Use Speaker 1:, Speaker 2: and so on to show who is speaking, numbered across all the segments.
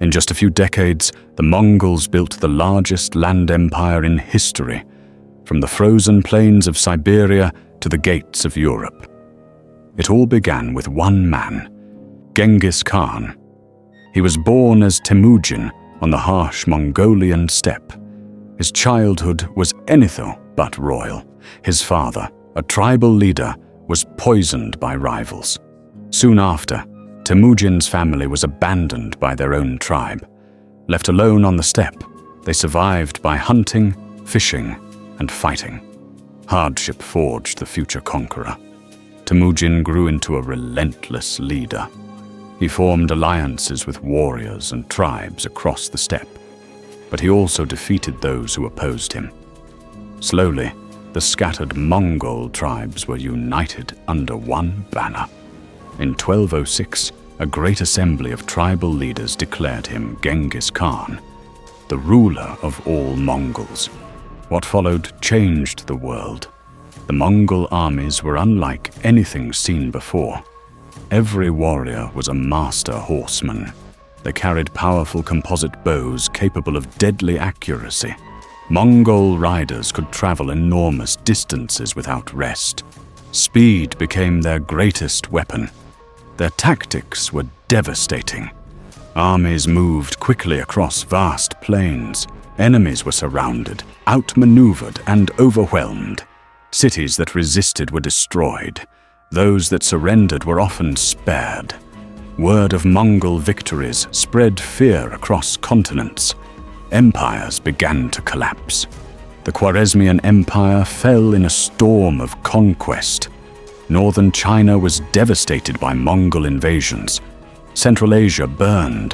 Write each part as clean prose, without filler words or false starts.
Speaker 1: In just a few decades, the Mongols built the largest land empire in history, from the frozen plains of Siberia to the gates of Europe. It all began with one man, Genghis Khan. He was born as Temujin on the harsh Mongolian steppe. His childhood was anything but royal. His father, a tribal leader, was poisoned by rivals. Soon after, Temujin's family was abandoned by their own tribe. Left alone on the steppe, they survived by hunting, fishing, and fighting. Hardship forged the future conqueror. Temujin grew into a relentless leader. He formed alliances with warriors and tribes across the steppe, but he also defeated those who opposed him. Slowly, the scattered Mongol tribes were united under one banner. In 1206, a great assembly of tribal leaders declared him Genghis Khan, the ruler of all Mongols. What followed changed the world. The Mongol armies were unlike anything seen before. Every warrior was a master horseman. They carried powerful composite bows capable of deadly accuracy. Mongol riders could travel enormous distances without rest. Speed became their greatest weapon. Their tactics were devastating. Armies moved quickly across vast plains. Enemies were surrounded, outmaneuvered, and overwhelmed. Cities that resisted were destroyed. Those that surrendered were often spared. Word of Mongol victories spread fear across continents. Empires began to collapse. The Khwarezmian Empire fell in a storm of conquest. Northern China was devastated by Mongol invasions. Central Asia burned.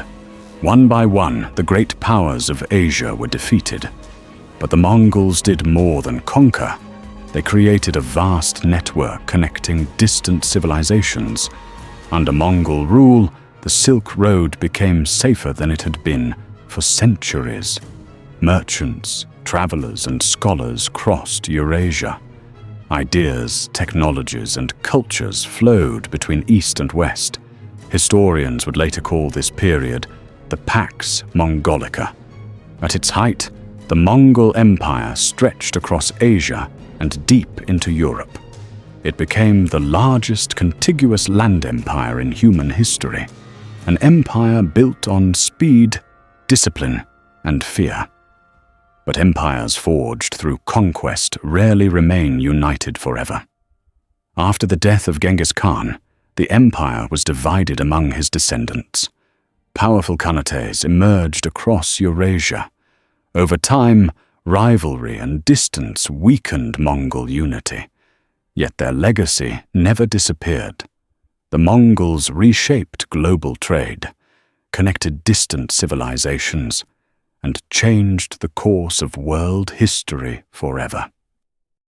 Speaker 1: One by one, the great powers of Asia were defeated. But the Mongols did more than conquer. They created a vast network connecting distant civilizations. Under Mongol rule, the Silk Road became safer than it had been for centuries. Merchants, travelers, and scholars crossed Eurasia. Ideas, technologies, and cultures flowed between East and West. Historians would later call this period the Pax Mongolica. At its height, the Mongol Empire stretched across Asia and deep into Europe. It became the largest contiguous land empire in human history, an empire built on speed, discipline, and fear. But empires forged through conquest rarely remain united forever. After the death of Genghis Khan, the empire was divided among his descendants. Powerful Khanates emerged across Eurasia. Over time, rivalry and distance weakened Mongol unity. Yet their legacy never disappeared. The Mongols reshaped global trade, connected distant civilizations, and changed the course of world history forever.